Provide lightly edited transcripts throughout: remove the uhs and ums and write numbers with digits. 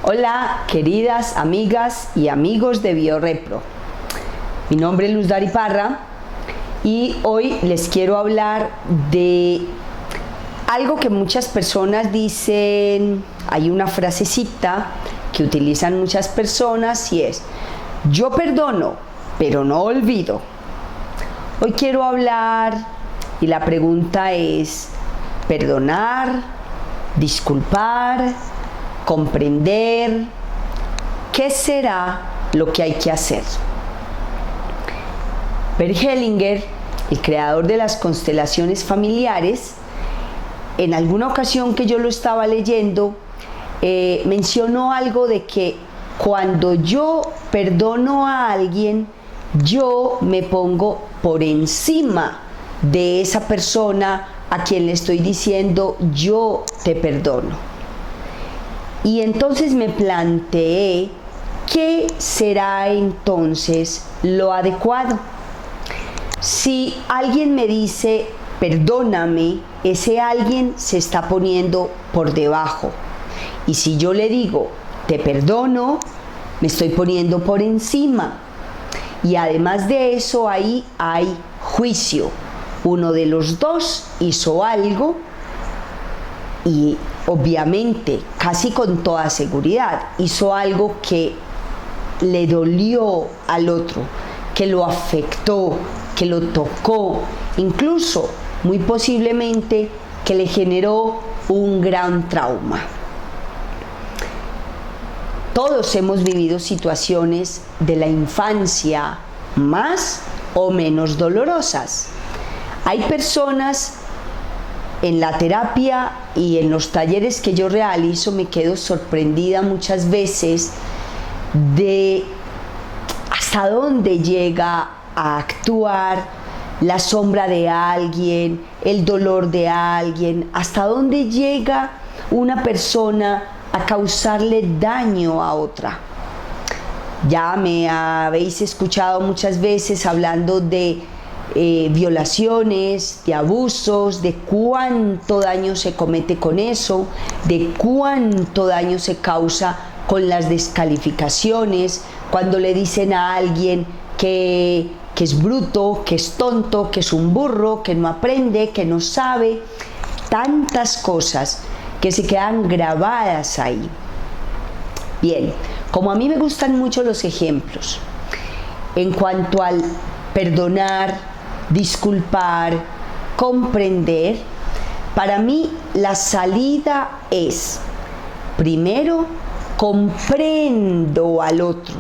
Hola, queridas amigas y amigos de BioRepro. Mi nombre es Luz Dari Parra y hoy les quiero hablar de algo que muchas personas dicen. Hay una frasecita que utilizan muchas personas y es: yo perdono, pero no olvido. Hoy quiero hablar y la pregunta es: perdonar, disculpar, comprender, ¿qué será lo que hay que hacer? Bert Hellinger, el creador de las constelaciones familiares, en alguna ocasión que yo lo estaba leyendo, mencionó algo de que cuando yo perdono a alguien, yo me pongo por encima de esa persona a quien le estoy diciendo yo te perdono. Y entonces me planteé, ¿qué será entonces lo adecuado? Si alguien me dice perdóname, ese alguien se está poniendo por debajo. Y si yo le digo te perdono, me estoy poniendo por encima. Y además de eso, ahí hay juicio. Uno de los dos hizo algo y obviamente, casi con toda seguridad, hizo algo que le dolió al otro, que lo afectó, que lo tocó, incluso muy posiblemente que le generó un gran trauma. Todos hemos vivido situaciones de la infancia más o menos dolorosas. Hay personas en la terapia y en los talleres que yo realizo, me quedo sorprendida muchas veces de hasta dónde llega a actuar la sombra de alguien, el dolor de alguien, hasta dónde llega una persona a causarle daño a otra. Ya me habéis escuchado muchas veces hablando de violaciones, de abusos, de cuánto daño se comete con eso, de cuánto daño se causa con las descalificaciones, cuando le dicen a alguien que es bruto, que es tonto, que es un burro, que no aprende, que no sabe, tantas cosas que se quedan grabadas ahí. Bien, como a mí me gustan mucho los ejemplos, en cuanto al perdonar, disculpar, comprender, para mí la salida es: primero comprendo al otro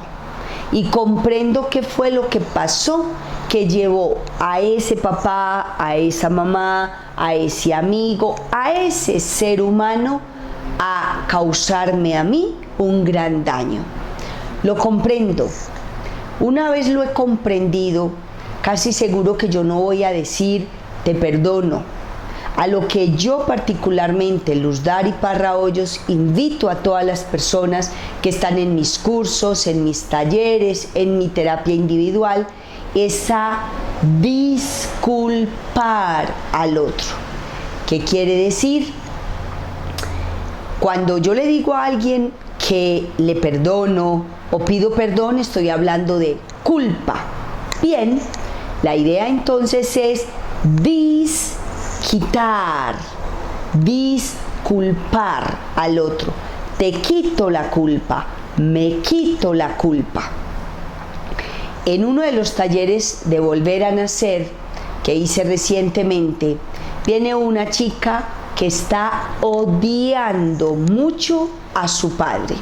y comprendo qué fue lo que pasó que llevó a ese papá, a esa mamá, a ese amigo, a ese ser humano a causarme a mí un gran daño. Lo comprendo. Una vez lo he comprendido, casi seguro que yo no voy a decir te perdono. A lo que yo particularmente, Luz Dari Parra Hoyos, invito a todas las personas que están en mis cursos, en mis talleres, en mi terapia individual, es a disculpar al otro. ¿Qué quiere decir? Cuando yo le digo a alguien que le perdono o pido perdón, estoy hablando de culpa. Bien, la idea entonces es quitar, disculpar al otro. Te quito la culpa, me quito la culpa. En uno de los talleres de Volver a Nacer que hice recientemente, viene una chica que está odiando mucho a su padre.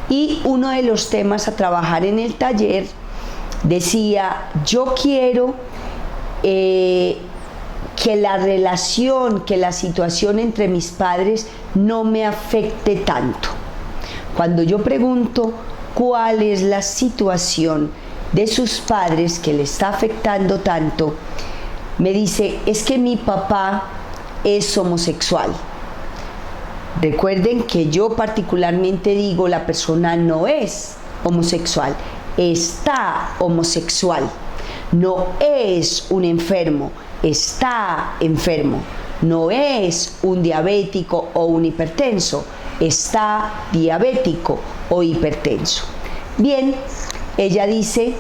Y uno de los temas a trabajar en el taller decía: yo quiero que la relación, que la situación entre mis padres no me afecte tanto. Cuando yo pregunto cuál es la situación de sus padres que le está afectando tanto, me dice: es que mi papá es homosexual. Recuerden que yo particularmente digo, la persona no es homosexual, está homosexual. No es un enfermo, está enfermo. No es un diabético o un hipertenso, está diabético o hipertenso. Bien, ella dice,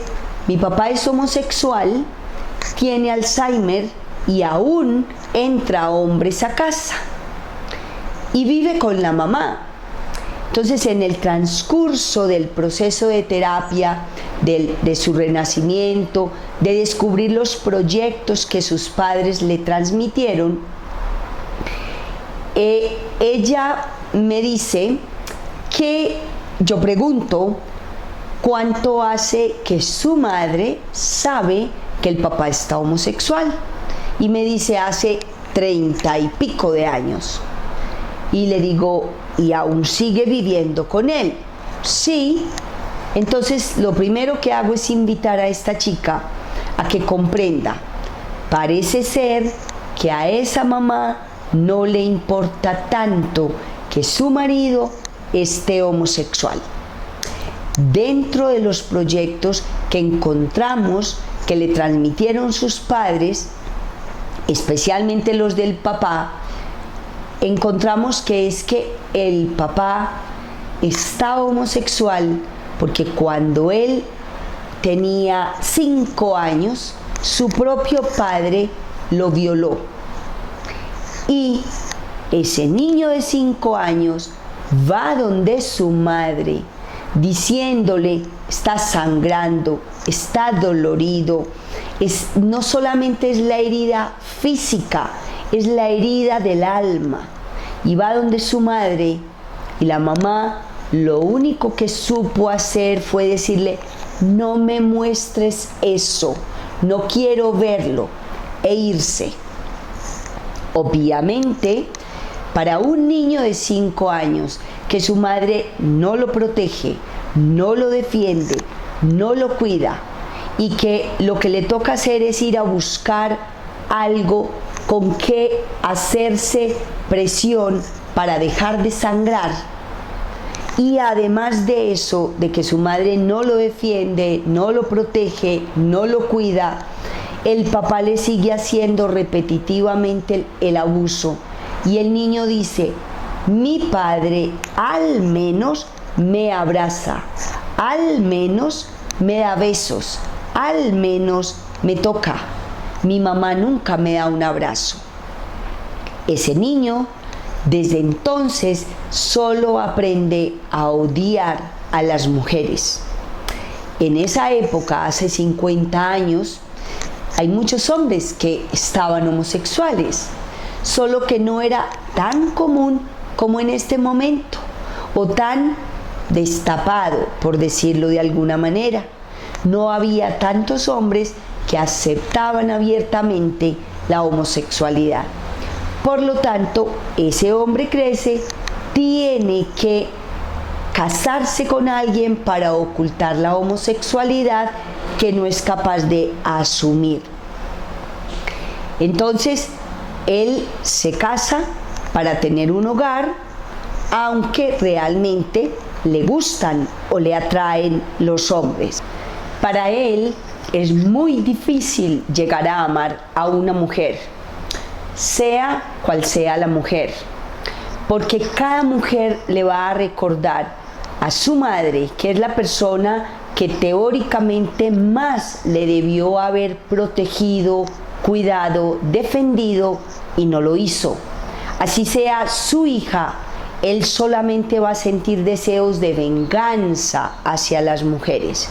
mi papá es homosexual, tiene Alzheimer y aún entra hombres a casa y vive con la mamá. Entonces, en el transcurso del proceso de terapia, de su renacimiento, de descubrir los proyectos que sus padres le transmitieron, ella me dice que yo pregunto cuánto hace que su madre sabe que el papá está homosexual, y me dice hace 30 y pico de años. Y le digo, ¿y aún sigue viviendo con él? Sí. Entonces lo primero que hago es invitar a esta chica a que comprenda, parece ser que a esa mamá no le importa tanto que su marido esté homosexual. Dentro de los proyectos que encontramos que le transmitieron sus padres, especialmente los del papá, encontramos que es que el papá está homosexual porque cuando él tenía 5 años, su propio padre lo violó. Y ese niño de 5 años va donde su madre, diciéndole, está sangrando, está dolorido. No solamente es la herida física, es la herida del alma. Y va donde su madre, y la mamá lo único que supo hacer fue decirle, no me muestres eso, no quiero verlo, e irse. Obviamente, para un niño de 5 años, que su madre no lo protege, no lo defiende, no lo cuida, y que lo que le toca hacer es ir a buscar algo con que hacerse presión para dejar de sangrar, y además de eso, de que su madre no lo defiende, no lo protege, no lo cuida, el papá le sigue haciendo repetitivamente el abuso, y el niño dice, mi padre al menos me abraza, al menos me da besos, al menos me toca, mi mamá nunca me da un abrazo. Ese niño desde entonces solo aprende a odiar a las mujeres. En esa época, hace 50 años, hay muchos hombres que estaban homosexuales, solo que no era tan común como en este momento, o tan destapado, por decirlo de alguna manera. No había tantos hombres que aceptaban abiertamente la homosexualidad. Por lo tanto, ese hombre crece, tiene que casarse con alguien para ocultar la homosexualidad que no es capaz de asumir. Entonces, él se casa para tener un hogar, aunque realmente le gustan o le atraen los hombres. Para él es muy difícil llegar a amar a una mujer, sea cual sea la mujer, porque cada mujer le va a recordar a su madre, que es la persona que teóricamente más le debió haber protegido, cuidado, defendido, y no lo hizo. Así sea su hija, él solamente va a sentir deseos de venganza hacia las mujeres.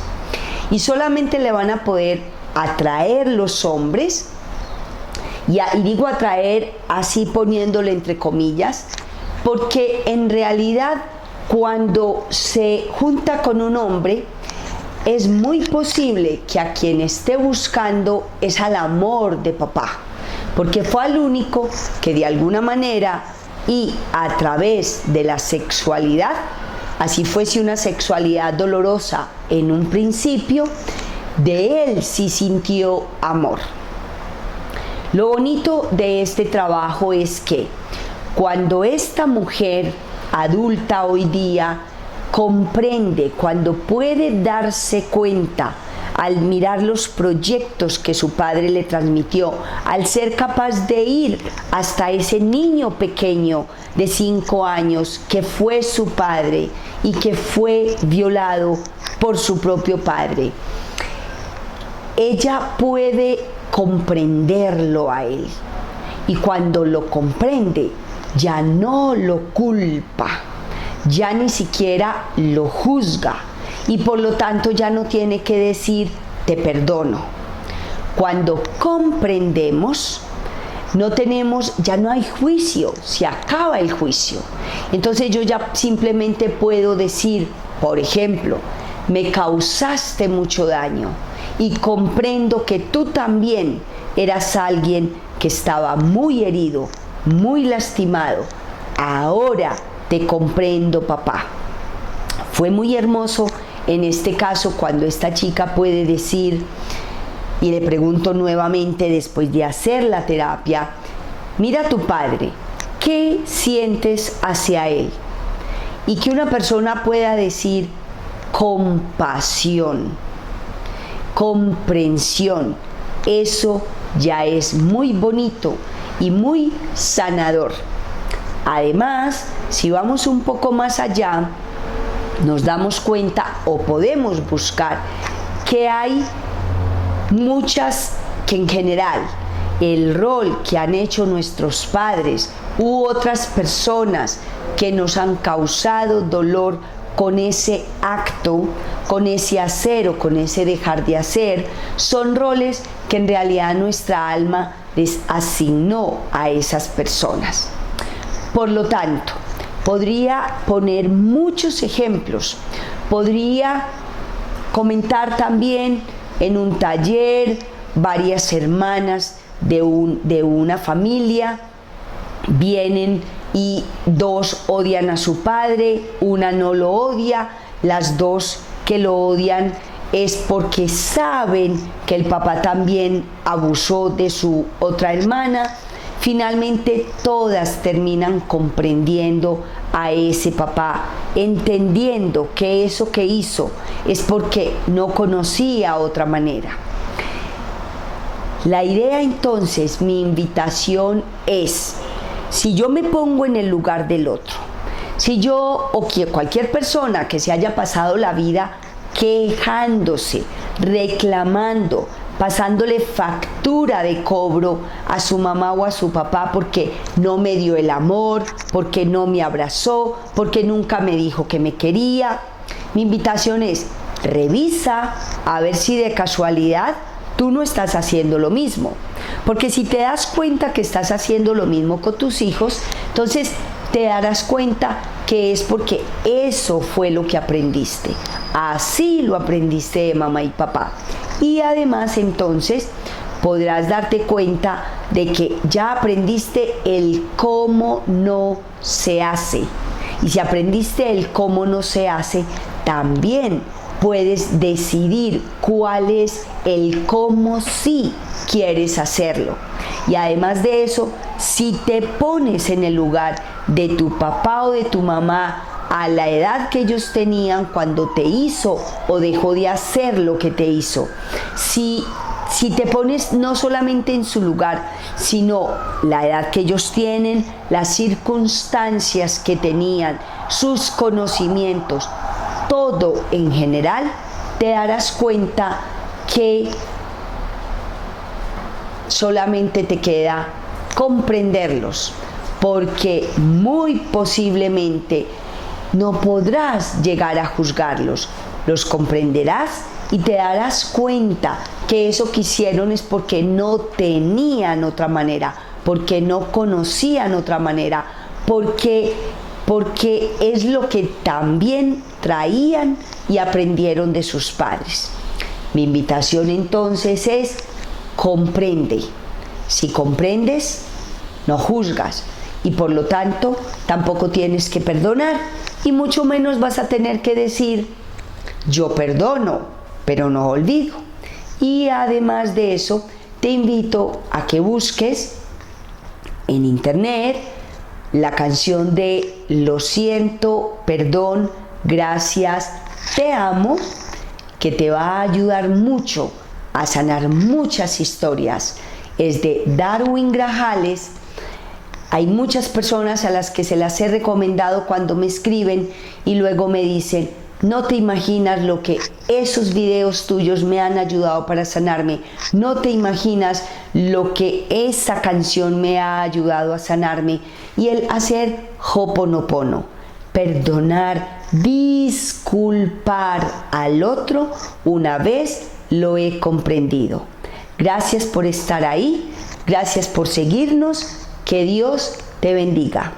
Y solamente le van a poder atraer los hombres, y digo atraer así poniéndole entre comillas, porque en realidad cuando se junta con un hombre, es muy posible que a quien esté buscando es al amor de papá, porque fue al único que de alguna manera y a través de la sexualidad, así fuese una sexualidad dolorosa en un principio, de él sí sintió amor. Lo bonito de este trabajo es que cuando esta mujer adulta hoy día comprende, cuando puede darse cuenta al mirar los proyectos que su padre le transmitió, al ser capaz de ir hasta ese niño pequeño de 5 años que fue su padre y que fue violado por su propio padre. Ella puede comprenderlo a él, y cuando lo comprende ya no lo culpa, ya ni siquiera lo juzga, y por lo tanto ya no tiene que decir te perdono. Cuando comprendemos, ya no hay juicio, se acaba el juicio. Entonces yo ya simplemente puedo decir, por ejemplo, me causaste mucho daño y comprendo que tú también eras alguien que estaba muy herido, muy lastimado. Ahora te comprendo, papá. Fue muy hermoso en este caso cuando esta chica puede decir, y le pregunto nuevamente después de hacer la terapia, mira a tu padre, ¿qué sientes hacia él? Y que una persona pueda decir compasión, comprensión. Eso ya es muy bonito y muy sanador. Además, si vamos un poco más allá, nos damos cuenta o podemos buscar que hay muchas, que en general el rol que han hecho nuestros padres u otras personas que nos han causado dolor con ese acto, con ese hacer o con ese dejar de hacer, son roles que en realidad nuestra alma les asignó a esas personas. Por lo tanto, podría poner muchos ejemplos, podría comentar también en un taller varias hermanas de una familia vienen y 2 odian a su padre, una no lo odia, las 2 que lo odian es porque saben que el papá también abusó de su otra hermana. Finalmente todas terminan comprendiendo a ese papá, entendiendo que eso que hizo es porque no conocía otra manera. La idea entonces, mi invitación es, si yo me pongo en el lugar del otro, si yo o cualquier persona que se haya pasado la vida quejándose, reclamando, pasándole factura de cobro a su mamá o a su papá porque no me dio el amor, porque no me abrazó, porque nunca me dijo que me quería, mi invitación es, revisa a ver si de casualidad tú no estás haciendo lo mismo. Porque si te das cuenta que estás haciendo lo mismo con tus hijos, entonces te darás cuenta que es porque eso fue lo que aprendiste. Así lo aprendiste de mamá y papá. Y además entonces podrás darte cuenta de que ya aprendiste el cómo no se hace. Y si aprendiste el cómo no se hace, también puedes decidir cuál es el cómo sí quieres hacerlo. Y además de eso, si te pones en el lugar de tu papá o de tu mamá a la edad que ellos tenían cuando te hizo o dejó de hacer lo que te hizo, si te pones no solamente en su lugar, sino la edad que ellos tienen, las circunstancias que tenían, sus conocimientos, todo en general, te darás cuenta que solamente te queda comprenderlos, porque muy posiblemente no podrás llegar a juzgarlos, los comprenderás y te darás cuenta que eso que hicieron es porque no tenían otra manera, porque no conocían otra manera, porque es lo que también traían y aprendieron de sus padres. Mi invitación entonces es, comprende. Si comprendes, no juzgas y por lo tanto tampoco tienes que perdonar y mucho menos vas a tener que decir, yo perdono, pero no olvido. Y además de eso, te invito a que busques en internet la canción de Lo siento, perdón, gracias, te amo, que te va a ayudar mucho a sanar muchas historias. Es de Darwin Grajales Hay muchas personas a las que se las he recomendado cuando me escriben y luego me dicen, no te imaginas lo que esos videos tuyos me han ayudado para sanarme. No te imaginas lo que esa canción me ha ayudado a sanarme. Y el hacer Ho'oponopono, perdonar, disculpar al otro una vez lo he comprendido. Gracias por estar ahí, gracias por seguirnos, que Dios te bendiga.